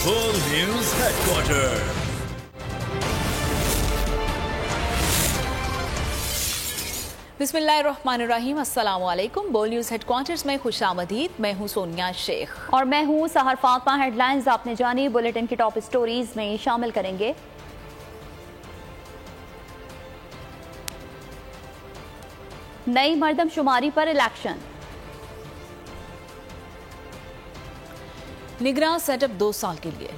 World News Headquarters. बिस्मिल्लाहिर्रहमानिर्रहीम, अस्सलाम वालेकुम। बोल न्यूज़ हेडक्वार्टर्स में खुशामदीद। मैं हूँ सोनिया शेख और मैं हूँ सहर फातिमा। हेडलाइंस आपने जानी, बुलेटिन की टॉप स्टोरीज में शामिल करेंगे। नई मर्दमशुमारी पर इलेक्शन, निगरां सेटअप 2 साल के लिए,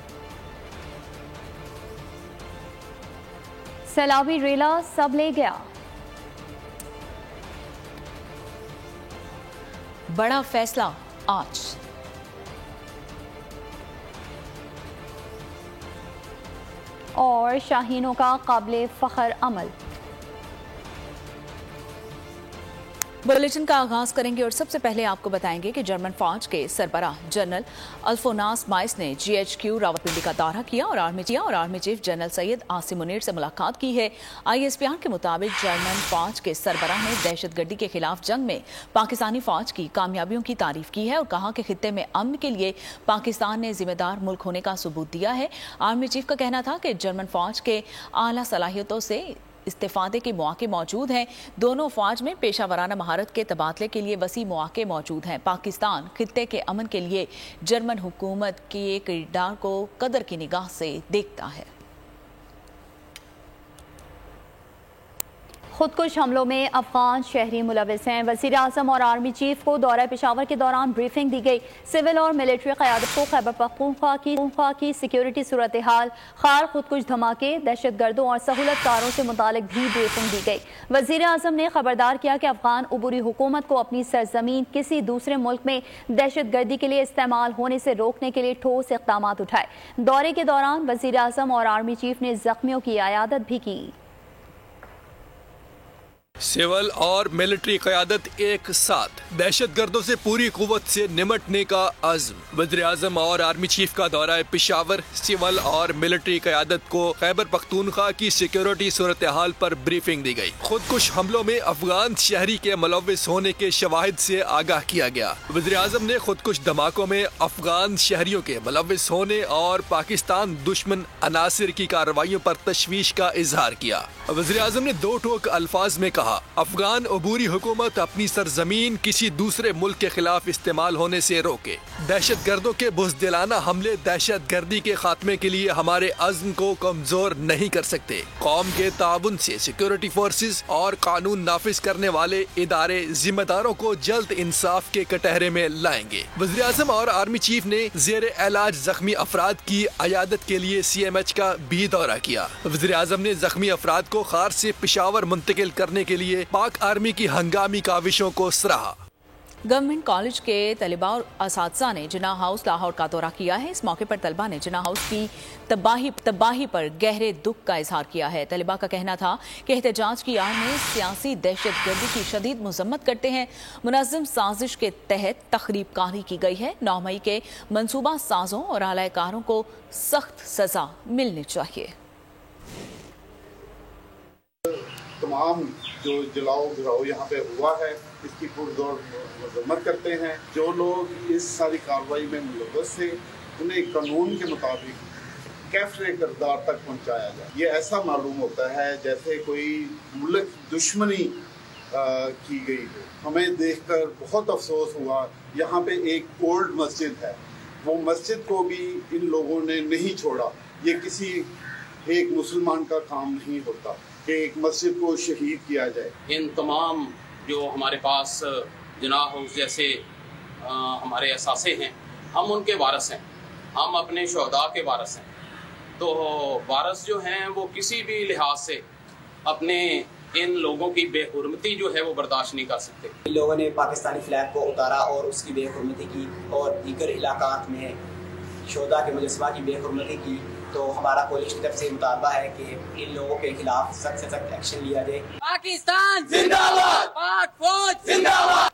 सैलाबी रेला सब ले गया, बड़ा फैसला आज, और शाहीनों का काबिले फख्र अमल। बुलेटिन का आगाज करेंगे और सबसे पहले आपको बताएंगे कि जर्मन फौज के सरबराह जनरल अल्फोनास माइस ने GHQ रावलपिंडी का दौरा किया और army chief general Syed Asim Munir से मुलाकात की है। ISPR के मुताबिक जर्मन फौज के सरबराह ने दहशतगर्दी के खिलाफ जंग में पाकिस्तानी फौज की कामयाबियों की तारीफ की है और कहा कि खित्ते में अमन के लिए पाकिस्तान ने जिम्मेदार मुल्क होने का सबूत दिया है। आर्मी चीफ का कहना था कि जर्मन फौज के आला सलाहियतों से इस्तेफादे के मौके मौजूद हैं। दोनों फौज में पेशावराना महारत के तबादले के लिए वसी मौके मौजूद हैं। पाकिस्तान खित्ते के अमन के लिए जर्मन हुकूमत के किरदार को कदर की निगाह से देखता है। खुदकुश हमलों में अफगान शहरी मुलविस हैं। वज़ीर आज़म और आर्मी चीफ को दौरा पेशावर के दौरान ब्रीफिंग दी गई। सिविल और मिलिट्री क़यादत को खैबर पख्तूनख्वा की सिक्योरिटी सूरत हाल, खार खुदकुश धमाके, दहशत गर्दों और सहूलतकारों से मुतालिक भी ब्रीफिंग दी गई। वज़ीर आज़म ने खबरदार किया कि अफगान उबूरी हुकूमत को अपनी सरजमीन किसी दूसरे मुल्क में दहशत गर्दी के लिए इस्तेमाल होने से रोकने के लिए ठोस इक़दाम उठाए। दौरे के दौरान वज़ीर आज़म और आर्मी चीफ ने जख्मियों की आयादत भी की। सिविल और मिलिट्री क़यादत एक साथ दहशत गर्दों से पूरी कुव्वत से निमटने का अज़्म। वज़ीर आज़म और आर्मी चीफ का दौरा पेशावर, सिविल और मिलिट्री क़यादत को खैबर पख्तूनख्वा की सिक्योरिटी सूरत हाल पर ब्रीफिंग दी गई। खुदकुश हमलों में अफगान शहरी के मुलव्विस होने के शवाहिद से आगाह किया गया। वज़ीर आज़म ने खुदकुश धमाकों में अफगान शहरियों के मुलव्विस होने और पाकिस्तान दुश्मन अनासिर की कार्रवाइयों पर तशवीश का इजहार किया। वज़ीर आज़म ने 2 टोक अल्फाज में कहा, अफगान अबूरी हुकूमत अपनी सरजमीन किसी दूसरे मुल्क के खिलाफ इस्तेमाल होने से रोके। दहशत गर्दों के बुज़दिलाना हमले दहशत गर्दी के खात्मे के लिए हमारे अज़्म को कमजोर नहीं कर सकते। कौम के ताउन से सिक्योरिटी फोर्सेस और कानून नाफिज करने वाले इदारे जिम्मेदारों को जल्द इंसाफ के कटहरे में लाएंगे। वज़ीर आज़म और आर्मी चीफ ने ज़ेरे इलाज जख्मी अफराद की अयादत के लिए CMH का भी दौरा किया। वज़ीर आज़म ने जख्मी अफराद को खार से पेशावर मुंतकिल करने के लिए पाक आर्मी की हंगामी काविशों को सराहा। गवर्नमेंट कॉलेज के तलबा और असातिज़ा ने जिन्ना हाउस लाहौर का दौरा किया है। इस मौके पर तलबा ने जिन्ना हाउस की तबाही पर गहरे दुख का इजहार किया है। तलबा का कहना था कि एहतजाज की आड़ में सियासी दहशत गर्दी की शदीद मजम्मत करते हैं। मुनज़्ज़म साजिश के तहत तखरीब कारी की गई है। 9 मई के मनसूबा साजों और आलाकारों को सख्त सजा मिलनी चाहिए। तमाम जो जलाओ गिराओ यहाँ पे हुआ है, इसकी पुरजोर मजम्मत करते हैं। जो लोग इस सारी कार्रवाई में मुलव्वस थे, उन्हें कानून के मुताबिक कैफरे किरदार तक पहुँचाया जाए। ये ऐसा मालूम होता है जैसे कोई मुल्क दुश्मनी की गई हो। हमें देखकर बहुत अफसोस हुआ। यहाँ पे एक ओल्ड मस्जिद है, वो मस्जिद को भी इन लोगों ने नहीं छोड़ा। ये किसी एक मुसलमान का काम नहीं होता कि एक मस्जिद को शहीद किया जाए। इन तमाम जो हमारे पास जिन्ना हाउस जैसे हमारे असासे हैं, हम उनके वारस हैं, हम अपने शहदा के वारस हैं। तो वारस जो हैं वो किसी भी लिहाज से अपने इन लोगों की बेहुरमती जो है वो बर्दाश्त नहीं कर सकते। इन लोगों ने पाकिस्तानी फ्लैग को उतारा और उसकी बेहुरमती की और दीगर इलाकात में शहदा के मुजस्समा की बेहुरमती की। तो हमारा पुलिस की तरफ से मुतालबा है कि इन लोगों के खिलाफ सख्त से सख्त एक्शन लिया जाए। पाकिस्तान जिंदाबाद, पाक फौज जिंदाबाद।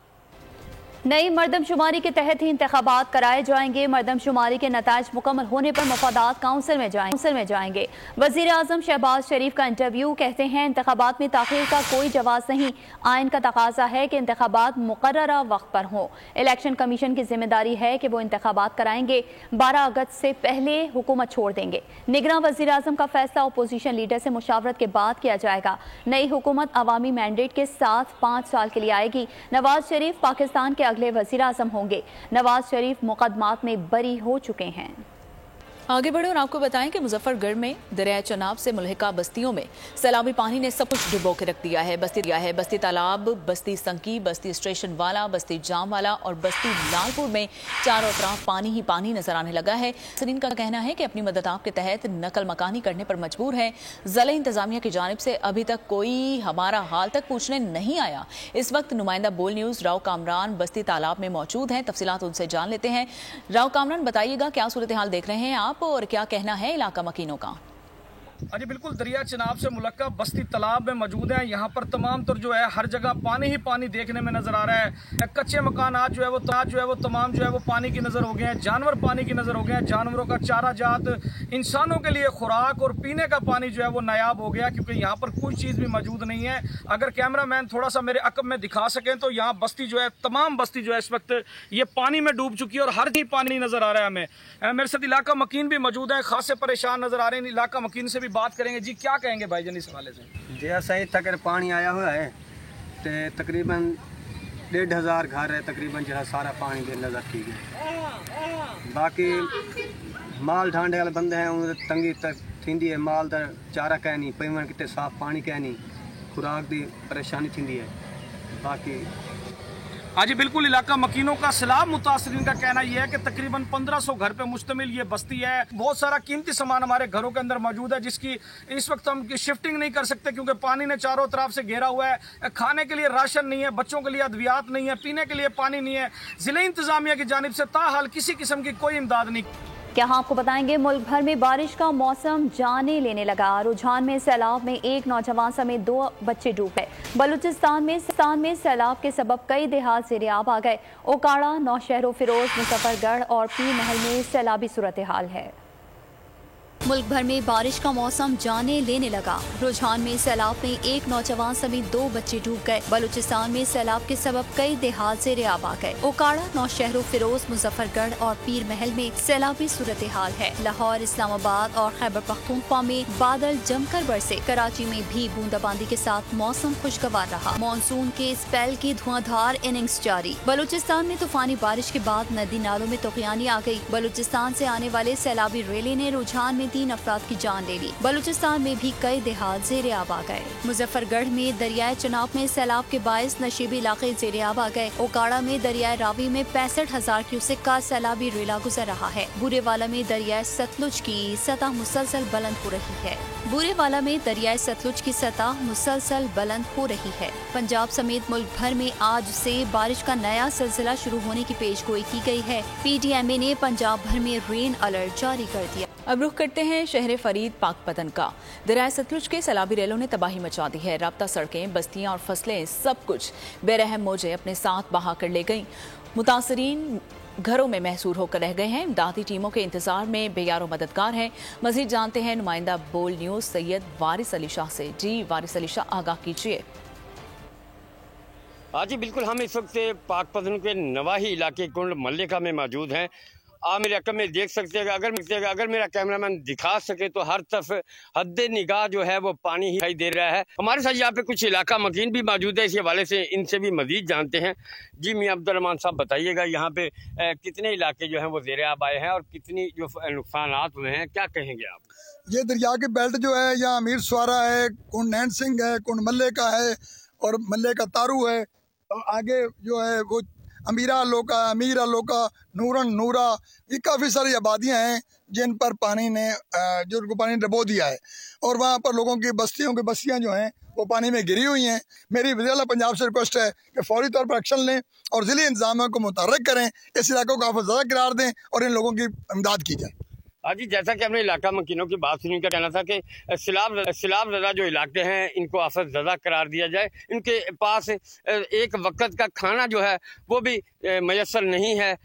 नई मरदमशुमारी के तहत ही इंतखाबात कराए जाएंगे। मरदमशुमारी के नताइज मुकम्मल होने पर मफादात काउंसिल में जाएंगे। वज़ीर आज़म शहबाज शरीफ का इंटरव्यू, कहते हैं इंतखाबात में ताख़ीर का कोई जवाज़ नहीं। आइन का तकाजा है कि इंतखाबात मुकर्ररा वक्त पर हों। इलेक्शन कमीशन की जिम्मेदारी है कि वो इंतखाबात कराएंगे। 12 अगस्त से पहले हुकूमत छोड़ देंगे। निगरान वज़ीर आज़म का फैसला अपोजिशन लीडर से मुशावरत के बाद किया जाएगा। नई हुकूमत अवामी मैंडेट के साथ 5 साल के लिए आएगी। नवाज शरीफ पाकिस्तान के अगले वज़ीर आज़म होंगे। नवाज शरीफ मुकदमात में बरी हो चुके हैं। आगे बढ़े और आपको बताएं कि मुजफ्फरगढ़ में दरिया चनाब से मुल्हिका बस्तियों में सैलाबी पानी ने सब कुछ डुबो के रख दिया है। बस्ती तालाब, बस्ती संकी, बस्ती स्टेशन वाला, बस्ती जाम वाला और बस्ती लालपुर में चारों तरफ पानी ही पानी नजर आने लगा है। सरीन का कहना है कि अपनी मददात के तहत नकल मकानी करने पर मजबूर है। ज़िला इंतजामिया की जानिब से अभी तक कोई हमारा हाल तक पूछने नहीं आया। इस वक्त नुमाइंदा बोल न्यूज़ राव कामरान बस्ती तालाब में मौजूद हैं। तफसीलात उनसे जान लेते हैं। राव कामरान, बताइएगा क्या सूरत हाल देख रहे हैं आप और क्या कहना है इलाका मकीनों का? जी बिल्कुल, दरिया चिनाब से मुलक्का बस्ती तालाब में मौजूद है। यहाँ पर तमाम तर जो है हर जगह पानी ही पानी देखने में नजर आ रहा है। कच्चे मकान आज जो है वो तमाम जो है वो पानी की नजर हो गए हैं। जानवर पानी की नजर हो गए हैं। जानवरों का चारा जात, इंसानों के लिए खुराक और पीने का पानी जो है वो नायाब हो गया, क्योंकि यहाँ पर कोई चीज़ भी मौजूद नहीं है। अगर कैमरा मैन थोड़ा सा मेरे अकब में दिखा सकें तो यहाँ बस्ती जो है, तमाम बस्ती जो है इस वक्त ये पानी में डूब चुकी है और हर चीज पानी नजर आ रहा है हमें। मेरे साथ इलाका मकीन भी मौजूद है, खासे परेशान नजर आ रहे हैं। इलाका मकीन से भी बात करेंगे। जी क्या कहेंगे भाईजान इस हवाले से? जी सही तक पानी आया हुआ है तो तकरीबन 1500 घर है, तकरीबन जो है सारा पानी दे नजर की गई। बाकी माल ढांडे वाले बंदे हैं उन्हें तंगी तक थी है। माल का चारा कह नहीं, पीवन कितने साफ पानी कह नहीं, खुराक की परेशानी थी है। बाकी हाँ जी बिल्कुल, इलाका मकीनों का सैलाब मुतासरीन का कहना यह है कि तकरीबन 1500 घर पे मुश्तमिल ये बस्ती है। बहुत सारा कीमती सामान हमारे घरों के अंदर मौजूद है, जिसकी इस वक्त हम शिफ्टिंग नहीं कर सकते क्योंकि पानी ने चारों तरफ से घेरा हुआ है। खाने के लिए राशन नहीं है, बच्चों के लिए अद्वियात नहीं है, पीने के लिए पानी नहीं है। जिले इंतजामिया की जानिब से ताहाल किसी किस्म की कोई इमदाद नहीं। क्या हम आपको बताएंगे, मुल्क भर में बारिश का मौसम जाने लेने लगा। रुझान में सैलाब में एक नौजवान समेत 2 बच्चे डूब गए। बलूचिस्तान में सैलाब के सबब कई देहात ज़ेर-ए-आब आ गए। ओकाड़ा, नौशहर, फिरोज, मुजफ्फरगढ़ और पीर महल में सैलाबी सूरत हाल है। मुल्क भर में बारिश का मौसम जाने लेने लगा। रुझान में सैलाब में एक नौजवान समेत 2 बच्चे डूब गए। बलूचिस्तान में सैलाब के सबब कई देहात ज़ेर-ए-आब आ गए। ओकाड़ा, नौशहर, फिरोज, मुजफ्फरगढ़ और पीर महल में सैलाबी सूरत हाल है। लाहौर, इस्लामाबाद और खैबर पख्तूनख्वा में बादल जमकर बरसे। कराची में भी बूंदाबांदी के साथ मौसम खुशगवार रहा। मानसून के स्पेल की धुआंधार इनिंग्स जारी। बलूचिस्तान में तूफानी बारिश के बाद नदी नालों में तूफानी आ गई। बलूचिस्तान से आने वाले सैलाबी रेले ने रुझान में 3 अफराद की जान ले ली। बलूचिस्तान में भी कई देहात ज़ेर-ए-आब आ गए। मुजफ्फरगढ़ में दरियाए चनाब में सैलाब के बायस नशीबी इलाके ज़ेर-ए-आब आ गए। ओकाड़ा में दरियाए रावी में 65,000 क्यूसेक का सैलाबी रेला गुजर रहा है। बुरेवाला में दरियाए सतलुज की सतह मुसलसल बुलंद हो रही है। बुरेवाला में दरियाए सतलुज की सतह मुसलसल बुलंद हो रही है। पंजाब समेत मुल्क भर में आज से बारिश का नया सिलसिला शुरू होने की पेशगोई की गई है। PDMA ने पंजाब भर में रेन अलर्ट जारी कर दिया। अब रुख करते हैं शहर फरीद पाकपतन का। दरिया सतलुज के सैलाबी रेलों ने तबाही मचा दी है। राब्ता सड़कें, बस्तियां और फसलें सब कुछ बेरहम मौजें अपने साथ बहा कर ले गईं। मुतासरीन घरों में महसूर होकर रह गए हैं। इमदादी टीमों के इंतजार में बेयारो मददगार हैं। मजीद जानते हैं नुमाइंदा बोल न्यूज़ सैयद वारिस अली शाह से। जी वारिस अली शाह, आगाह कीजिए। हाँ जी बिल्कुल, हम इस वक्त पाकपतन के नवाही इलाके कुंड मल्लिका में मौजूद हैं। आप मेरे अकब में देख सकते हैं, अगर मेरा कैमरामैन दिखा सके तो हर तरफ हद निगाह जो है वो पानी ही दिखाई दे रहा है। हमारे साथ यहाँ पे कुछ इलाका मकीन भी मौजूद है। इस हवाले से इनसे भी मजीद जानते हैं। जी मियां अब्दुर्रहमान साहब, बताइएगा यहाँ पे कितने इलाके जो हैं वो ज़ेर-ए-आब आए हैं और कितनी जो नुकसानात हुए हैं, क्या कहेंगे आप? ये दरिया के बेल्ट जो है, यहाँ अमीर स्वारा है, कुंड नैन सिंह है, कुंड मल्ले का है और मल्ले का तारू है। और आगे जो है वो अमीरा लोका, नूरन, नूरा, ये काफ़ी सारी आबादियाँ हैं जिन पर पानी ने डबो दिया है। और वहाँ पर लोगों की बस्तियाँ जो हैं वो पानी में गिरी हुई हैं। मेरी वज़ीर-ए-आला पंजाब से रिक्वेस्ट है कि फौरी तौर पर एक्शन लें और ज़िले इंतज़ामिया को मुतहर्रिक करें, इस इलाकों को हाफिज़ करार दें और इन लोगों की इमदाद की जाए। जी, जैसा कि हमने इलाका मकीनों की बात सुनी, का कहना था कि सैलाब ज़दा जो इलाके हैं इनको आफत ज़दा करार दिया जाए। इनके पास एक वक्त का खाना जो है वो भी मैसर नहीं है।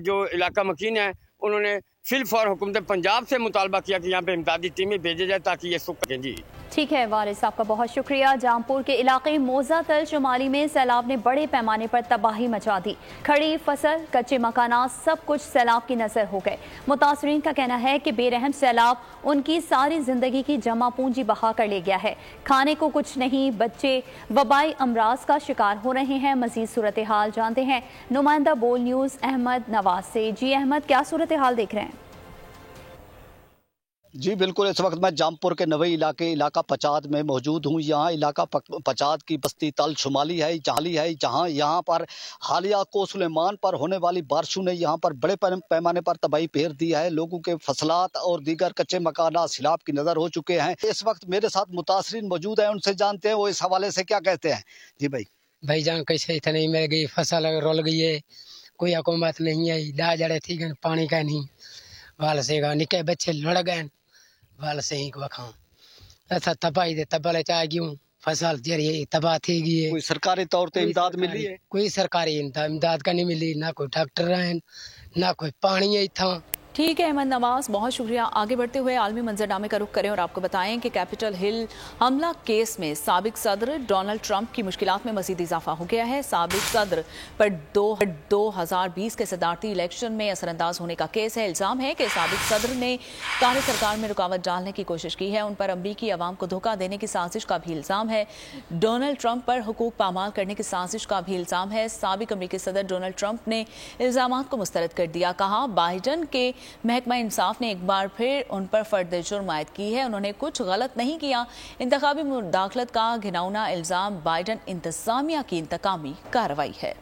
जो इलाका मकीन है उन्होंने फिलफौर हुकूमत पंजाब से मुतालबा किया कि यहाँ पे इमदादी टीमें भेजे जाए ताकि ये सुख सकें। जी ठीक है वारिस, आपका बहुत शुक्रिया। जामपुर के इलाके मोज़ातल शुमाली में सैलाब ने बड़े पैमाने पर तबाही मचा दी। खड़ी फसल, कच्चे मकानात, सब कुछ सैलाब की नजर हो गए। मुतासरीन का कहना है कि बेरहम सैलाब उनकी सारी जिंदगी की जमा पूंजी बहा कर ले गया है। खाने को कुछ नहीं, बच्चे वबाई अमराज का शिकार हो रहे हैं। मजीद सूरत हाल जानते हैं नुमाइंदा बोल न्यूज़ अहमद नवाज से। जी अहमद, क्या सूरत हाल देख रहे हैं? जी बिल्कुल, इस वक्त मैं जामपुर के नवे इलाका पचाद में मौजूद हूँ। यहाँ इलाका पचाद की बस्ती तल शुमाली है जहाँ यहाँ पर हालिया को सुलेमान पर होने वाली बारिशों ने यहाँ पर बड़े पैमाने पर तबाही फेर दी है। लोगों के फसलात और दीगर कच्चे मकानात सैलाब की नज़र हो चुके हैं। इस वक्त मेरे साथ मुतासरीन मौजूद हैं, उनसे जानते हैं वो इस हवाले से क्या कहते हैं। जी भाईजान, कैसे इतनी मिल गई, फसल रुल गई है, कोई हुकूमत नहीं आई, दा जड़े थी गए, पानी का नहीं वाल से निके बच्चे लड़ गए वाल से ही वखां ऐसा तबाही दे तबले चाह गयूं फसल जरिए तबाह थी गई है। कोई सरकारी तौर पे इमदाद मिली है? कोई सरकारी इमदाद का नहीं मिली, ना कोई डॉक्टर हैं ना कोई पानी है था। ठीक है अहमद नवाज, बहुत शुक्रिया। आगे बढ़ते हुए आलमी मंजरनामे का रुख करें और आपको बताएं कि कैपिटल हिल हमला केस में साबिक सदर डोनाल्ड ट्रंप की मुश्किलात में मजीद इजाफा हो गया है। साबिक सदर पर 2020 के सदारती इलेक्शन में असरअंदाज होने का केस है। इल्जाम है कि साबिक सदर ने कारी सरकार में रुकावट डालने की कोशिश की है। उन पर अमरीकी अवाम को धोखा देने की साजिश का भी इल्जाम है। डोनाल्ड ट्रंप पर हुकूक पामाल करने की साजिश का भी इल्जाम है। साबिक अमरीकी सदर डोनाल्ड ट्रंप ने इल्जामात को मुस्तरद कर दिया। कहा बाइडन के महकमा इंसाफ ने एक बार फिर उन पर फर्द जुर्म आयद की है, उन्होंने कुछ गलत नहीं किया। इंतखाबी मुदाखलत का घिनौना इल्जाम बाइडन इंतजामिया की इंतकामी कार्रवाई है।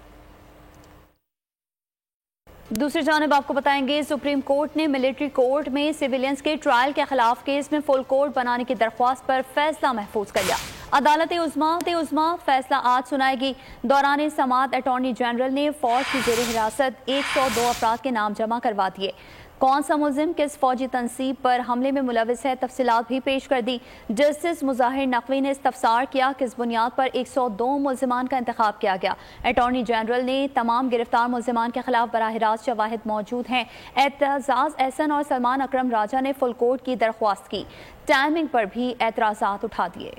दूसरी जानिब आपको बताएंगे सुप्रीम कोर्ट ने मिलिट्री कोर्ट में सिविलियंस के ट्रायल के खिलाफ केस में फुल कोर्ट बनाने की दरख्वास्त पर फैसला महफूज कर लिया। अदालत उज़्मा फैसला आज सुनाएगी। दौरान समाअत अटॉर्नी जनरल ने फौज की जेर हिरासत 102 अफराद के नाम जमा करवा दिए। कौन सा मुलजिम किस फौजी तनसीब पर हमले में मुलविस है, तफसीलात भी पेश कर दी। जस्टिस मुजाहिर नकवी ने इस्तफसार किया किस बुनियाद पर 102 मुलजिमान का इंतखाब किया गया। अटॉर्नी जनरल ने तमाम गिरफ्तार मुलजिमान के खिलाफ बराह रास्त शवाहिद मौजूद हैं। एतजाज एहसन और सलमान अकरम राजा ने फुल कोर्ट की दरख्वास्त की। टाइमिंग पर भी एतराज़ात उठा दिए।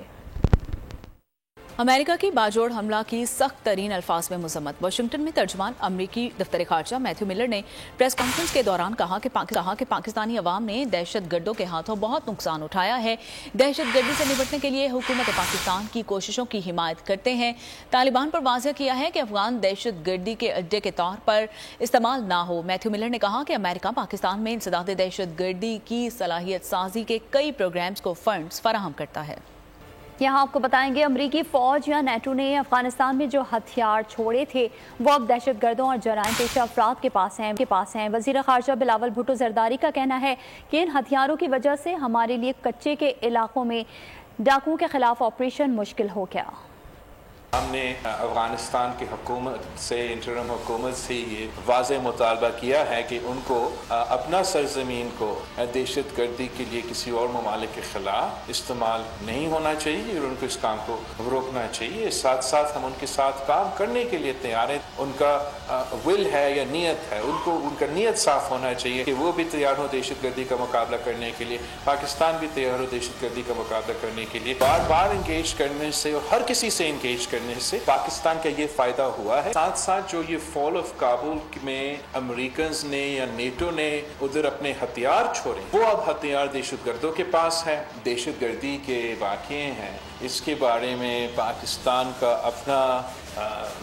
अमेरिका की बाजोड़ हमला की सख्त तरीन अल्फाज में मजम्मत। वाशिंगटन में तर्जुमान अमरीकी दफ्तर खारजा मैथ्यू मिलर ने प्रेस कॉन्फ्रेंस के दौरान कहा कि पाकिस्तानी अवाम ने दहशत गर्दों के हाथों बहुत नुकसान उठाया है। दहशत गर्दी से निपटने के लिए हुकूमत पाकिस्तान की कोशिशों की हिमायत करते हैं। तालिबान पर वाज़ेह किया है कि अफगान दहशत गर्दी के अड्डे के तौर पर इस्तेमाल ना हो। मैथ्यू मिलर ने कहा कि अमेरिका पाकिस्तान में इंसदाद दहशत गर्दी की सलाहियत साजी के कई प्रोग्राम्स को फंड्स फराहम करता है। यहाँ आपको बताएंगे अमरीकी फौज या नेटो ने अफगानिस्तान में जो हथियार छोड़े थे वो अब दहशत गर्दों और जराइम पेशा अफराद के पास हैं। वज़ीर ख़ारजा बिलावल भुट्टो ज़रदारी का कहना है कि इन हथियारों की वजह से हमारे लिए कच्चे के इलाकों में डाकुओं के खिलाफ ऑपरेशन मुश्किल हो गया। हमने अफ़गानिस्तान की हुकूमत से इंटरिम हुकूमत से ये वाज़ेह मुतालबा किया है कि उनको अपना सरजमीन को दहशत गर्दी के लिए किसी और ममालिक के ख़िलाफ़ इस्तेमाल नहीं होना चाहिए और उनको इस काम को रोकना चाहिए। साथ साथ हम उनके साथ काम करने के लिए तैयार हैं। उनका विल है या नीयत है, उनका नीयत साफ़ होना चाहिए कि वो भी तैयार हो दहशत गर्दी का मुकाबला करने के लिए, पाकिस्तान भी तैयार हो दहशत गर्दी का मुकाबला करने के लिए। बार बार इंगेज करने से और हर किसी से इंगेज करने से पाकिस्तान का ये फायदा हुआ है। साथ साथ जो ये फॉल ऑफ काबुल में अमेरिकन्स ने या नेटो ने उधर अपने हथियार छोड़े, वो अब हथियार दहशतगर्दों के पास है। दहशतगर्दी के वाक़े हैं, इसके बारे में पाकिस्तान का अपना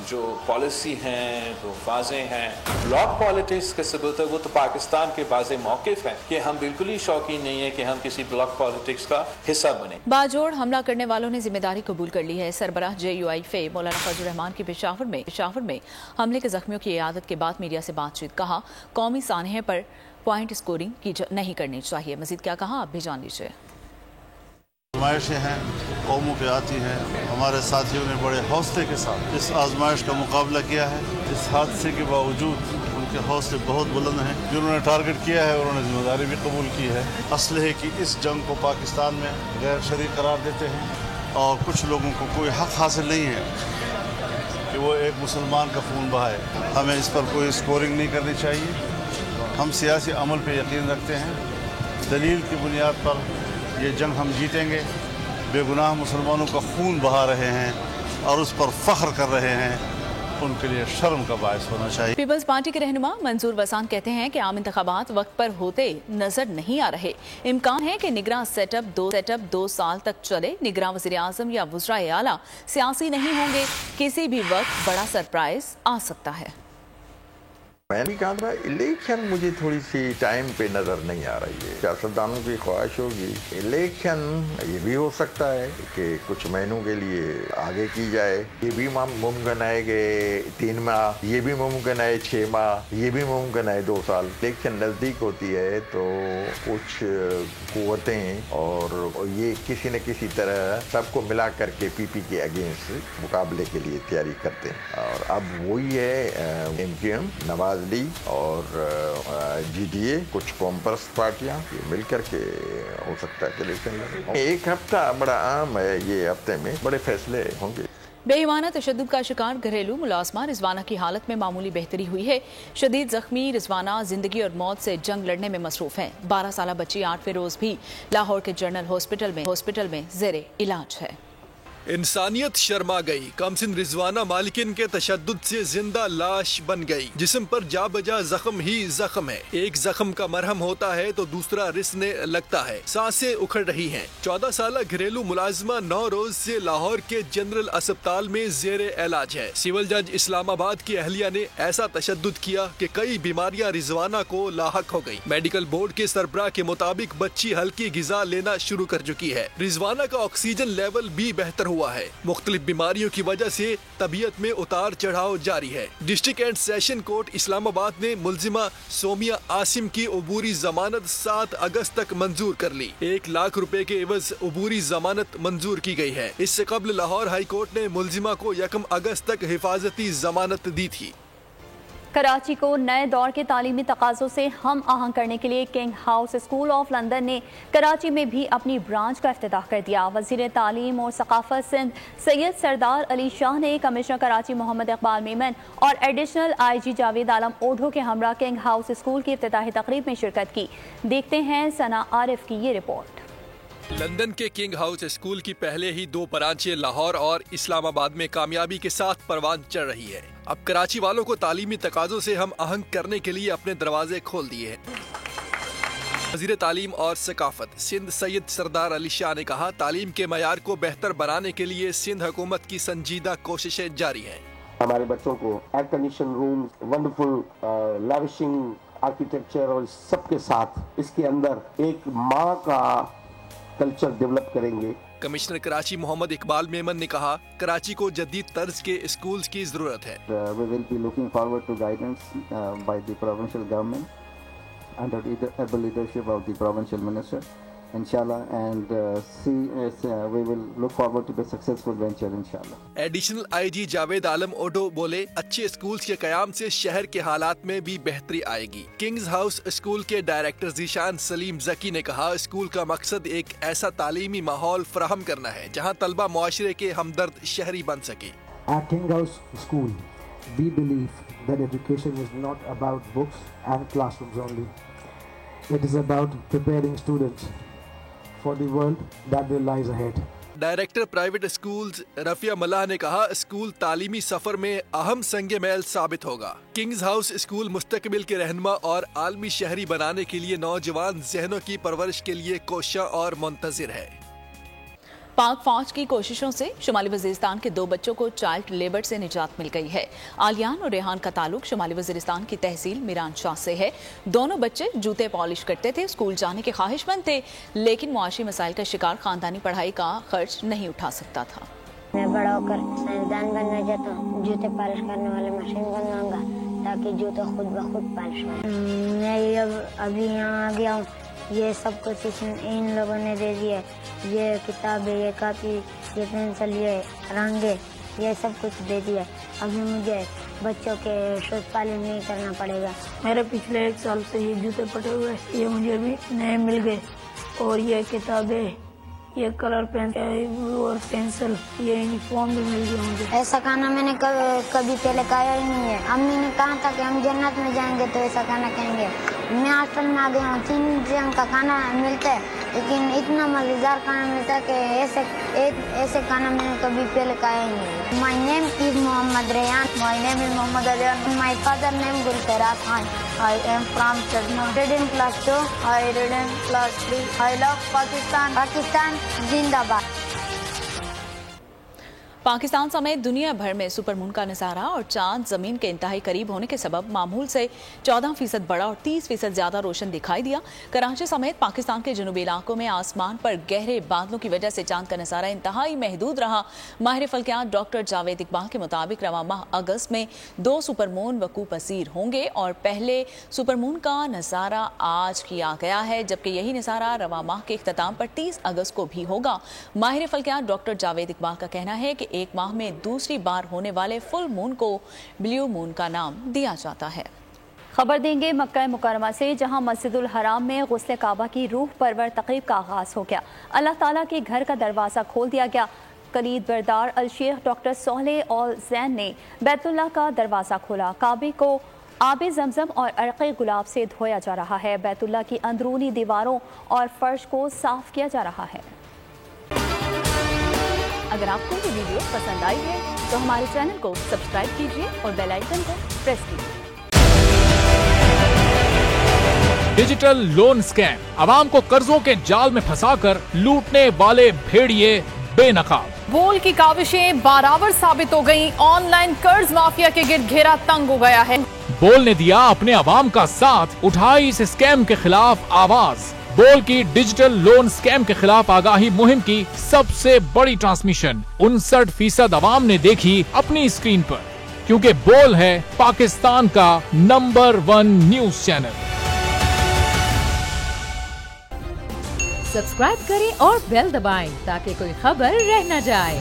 जो पॉलिसी हैं वो वाज़ेह हैं। ब्लॉक पॉलिटिक्स का सबूत है वो तो पाकिस्तान के वाज़ेह मौक़िफ़ है कि हम बिल्कुल ही शौकीन नहीं है कि हम किसी ब्लॉक पॉलिटिक्स का हिस्सा बने। बाजोड़ हमला करने वालों ने जिम्मेदारी कबूल कर ली है। सरबराह JUIF मौलाना फजल रहमान की पेशावर में हमले के जख्मियों की इयादत के बाद मीडिया से बातचीत। कहा कौमी सानहे पर पॉइंट स्कोरिंग नहीं करनी चाहिए। मजीद क्या कहा आप भी जान लीजिए। आजमाइशें हैं, कौमों पे आती हैं। हमारे साथियों ने बड़े हौसले के साथ इस आजमाइश का मुकाबला किया है। इस हादसे के बावजूद उनका के हौसले बहुत बुलंद हैं। जिन्होंने टारगेट किया है उन्होंने जिम्मेदारी भी कबूल की है। असलहे की इस जंग को पाकिस्तान में गैर शरई करार देते हैं और कुछ लोगों को कोई हक हासिल नहीं है कि वो एक मुसलमान का खून बहाए। हमें इस पर कोई स्कोरिंग नहीं करनी चाहिए। हम सियासी अमल पे यकीन रखते हैं। दलील की बुनियाद पर ये जंग हम जीतेंगे। बेगुनाह मुसलमानों का खून बहा रहे हैं और उस पर फख्र कर रहे हैं, उनके लिए शर्म का बायस होना चाहिए। पीपल्स पार्टी के रहनुमा मंजूर वसान कहते हैं कि आम इंतखाबात वक्त पर होते नजर नहीं आ रहे। इम्कान है कि निगरान सेटअप 2 साल तक चले। निगरान वज़ीर आज़म या वज़राए आला सियासी नहीं होंगे। किसी भी वक्त बड़ा सरप्राइज आ सकता है। मैं भी कहा था इलेक्शन मुझे थोड़ी सी टाइम पे नज़र नहीं आ रही है। सियासतदानों की ख्वाहिश होगी इलेक्शन, ये भी हो सकता है कि कुछ महीनों के लिए आगे की जाए। ये भी मुमकिन है कि 3 माह, ये भी मुमकिन है 6 माह, ये भी मुमकिन है 2 साल। इलेक्शन नज़दीक होती है तो कुछ कुव्वतें और ये किसी न किसी तरह सबको मिला करके पीपी के अगेंस्ट मुकाबले के लिए तैयारी करते हैं। और अब वही है MQM, नवाज लीग और GDA, कुछ कॉम्पर्स पार्टियां मिल करके हो सकता है इलेक्शन लड़ें। एक हफ्ता बड़ा आम है, ये हफ्ते में बड़े फैसले होंगे। बेईमाना तशद्दुद का शिकार घरेलू मुलाजमा रिजवाना की हालत में मामूली बेहतरी हुई है। शदीद जख्मी रिजवाना जिंदगी और मौत से जंग लड़ने में मसरूफ हैं। 12 साला बच्ची 8वें रोज भी लाहौर के जनरल हॉस्पिटल में जेरे इलाज है। इंसानियत शर्मा गई। कमसिन रिजवाना मालिकिन के तशद्दुद से जिंदा लाश बन गई। जिस्म पर जा बजा जख्म ही जख्म है। एक जख्म का मरहम होता है तो दूसरा रिसने लगता है। सांसें उखड़ रही हैं। 14 साला घरेलू मुलाजमा 9 रोज से लाहौर के जनरल अस्पताल में जेरे इलाज है। सिविल जज इस्लामाबाद की अहलिया ने ऐसा तशद्दुद किया कि कई बीमारियां रिजवाना को लाहक हो गई। मेडिकल बोर्ड के सरबराह के मुताबिक बच्ची हल्की गिजा लेना शुरू कर चुकी है। रिजवाना का ऑक्सीजन लेवल भी बेहतर हुआ है। मुख्तलिफ बीमारियों की वजह से तबीयत में उतार चढ़ाव जारी है। District and session court Islamabad ने मुलजिमा सोमिया आसिम की अबूरी जमानत 7 अगस्त तक मंजूर कर ली। 1 लाख रुपए के एवज अबूरी जमानत मंजूर की गई है। इससे कबल लाहौर हाई कोर्ट ने मुलजिमा को 1 अगस्त तक हिफाजती जमानत दी थी। कराची को नए दौर के तालीमी तकाज़ों से हम आहंग करने के लिए king house school of London ने कराची में भी अपनी ब्रांच का इफ्तिताह कर दिया। वज़ीर तालीम और सकाफत सिंध सैयद सरदार अली शाह ने कमिश्नर कराची मोहम्मद इकबाल मेमन और एडिशनल IG जावेद आलम ओढो के हमरा किंग हाउस स्कूल की इफ्तिताही तकरीब में शिरकत की। देखते हैं सना आरिफ की ये रिपोर्ट। लंदन के किंग हाउस स्कूल की पहले ही 2 ब्रांचें लाहौर और इस्लामाबाद में कामयाबी के साथ परवान चढ़ रही है। अब कराची वालों को तालीमी तकाज़ों से हम आहंग करने के लिए अपने दरवाजे खोल दिए हैं। वज़ीर तालीम और सकाफत सिंध सैयद सरदार अली शाह ने कहा, तालीम के मयार को बेहतर बनाने के लिए सिंध हुकूमत की संजीदा कोशिशें जारी हैं। हमारे बच्चों को air condition room, wonderful lavishing architecture और सबके साथ इसके अंदर एक माँ का कल्चर डेवलप करेंगे। कमिश्नर कराची मोहम्मद इकबाल मेमन ने कहा, कराची को जदीद तर्ज के स्कूल्स की जरूरत है। We will be looking forward to guidance by the provincial government under the able leadership of the provincial minister, inshallah, and we will look forward to the successful venture, inshallah. Additional IG Javed Alam Odho बोले, अच्छे schools के कयाम से शहर के हालात में भी बेहतरी आएगी। किंग्स हाउस स्कूल के डायरेक्टर जीशान सलीम जकी ने कहा, स्कूल का मकसद एक ऐसा तालीमी माहौल फराहम करना है जहाँ तलबा मुआशरे के हमदर्द शहरी बन सके। At King House School, we believe that education is not about books and classrooms only. It is about preparing students for the world that lies ahead. Director private schools Rafia Mallah ने कहा, स्कूल तालीमी सफर में अहम संग मैल साबित होगा। किंग्स हाउस स्कूल मुस्तकबिल के रहनुमा और आलमी शहरी बनाने के लिए नौजवान जहनों की परवरिश के लिए कोशिश और मुंतजिर है। पाक फौज की कोशिशों से शुमाली वजीरिस्तान के 2 बच्चों को चाइल्ड लेबर से निजात मिल गई है। आलियान और रेहान का ताल्लुक शुमाली वजीरिस्तान की तहसील मीरान शाह से है। दोनों बच्चे जूते पॉलिश करते थे, स्कूल जाने के ख्वाहिशमंद थे, लेकिन मुआशी मसाइल का शिकार खानदानी पढ़ाई का खर्च नहीं उठा सकता था। मैं बड़ा होकर साइंसदान बनना चाहता हूँ, जूते पॉलिश करने वाले मशीन बनवाऊंगा ताकि जूते खुद ब खुद पॉलिश हो। मैं अभी यहाँ आ गया हूँ, ये सब कुछ इन लोगों ने दे दिया। ये किताब है, ये कापी, ये पेंसिल, ये रंगे, ये सब कुछ दे दिया। अभी मुझे बच्चों के शोध पालन नहीं करना पड़ेगा। मेरे पिछले 1 साल से ये जूते पटे हुए, ये मुझे अभी नए मिल गए। और ये किताबें, ये कलर पेन और पेंसिल, ये यूनिफॉर्म भी मिल गया मुझे। ऐसा खाना मैंने कभी पहले खाया ही नहीं है। अम्मी ने कहा था कि हम जन्नत में जाएंगे तो ऐसा खाना खाएंगे। मैं हॉस्टल में आ गया हूँ, 3 टाइम का खाना मिलता है, लेकिन इतना मज़ेदार खाना मिलता है कि ऐसे खाना मैंने कभी पहले खाया ही नहीं। My name is Mohammad Rayan. My name is Mohammad Rayan. My father name Gulfaraz Khan. I am from Chadna. I read in class 2. I read in class 3. I love Pakistan. Pakistan Zindabad. Pakistan समेत दुनिया भर में सुपरमून का नज़ारा और चांद जमीन के इंतहाई करीब होने के सबब मामूल से 14% बड़ा और 30% ज्यादा रोशन दिखाई दिया। कराची समेत पाकिस्तान के जनूबी इलाकों में आसमान पर गहरे बादलों की वजह से चांद का नज़ारा इंतहाई महदूद रहा। माहिर फल्कियात डॉक्टर जावेद इकबाल के मुताबिक रवा माह अगस्त में 2 सुपरमून वकूअ पसीर होंगे और पहले सुपरमून का नज़ारा आज किया गया है, जबकि यही नज़ारा रवा माह के इख्तिताम पर 30 अगस्त को भी होगा। माहिर फल्कियात डॉक्टर जावेद इकबाल का कहना है कि एक माह में दूसरी बार होने वाले फुल मून को ब्लू मून का नाम दिया जाता है। खबर देंगे मक्का मुकरमा से, जहां मस्जिदुल हराम में गुस्ले काबा की रूह परवर तक़रीब का आगाज हो गया। अल्लाह ताला के घर का दरवाज़ा खोल दिया गया। कलीद बरदार अल शेख डॉक्टर सोहले और जैन ने बैतुल्लाह का दरवाज़ा खोला। काबे को आबे जमजम और अरक़े गुलाब से धोया जा रहा है। बैतुल्लाह की अंदरूनी दीवारों और फर्श को साफ किया जा रहा है। अगर आपको ये वीडियो पसंद आई है तो हमारे चैनल को सब्सक्राइब कीजिए और बेल आइकन को प्रेस कीजिए। डिजिटल लोन स्कैम, आवाम को कर्जों के जाल में फंसाकर लूटने वाले भेड़िए बेनकाब। बोल की काविशें बाराबर साबित हो गईं। ऑनलाइन कर्ज माफिया के गिर्द घेरा तंग हो गया है। बोल ने दिया अपने आवाम का साथ, उठाई इस स्कैम के खिलाफ आवाज। बोल की डिजिटल लोन स्कैम के खिलाफ आगाही मुहिम की सबसे बड़ी ट्रांसमिशन 59% आवाम ने देखी अपनी स्क्रीन पर, क्योंकि बोल है पाकिस्तान का नंबर 1 न्यूज चैनल। सब्सक्राइब करें और बेल दबाएं ताकि कोई खबर रह न जाए।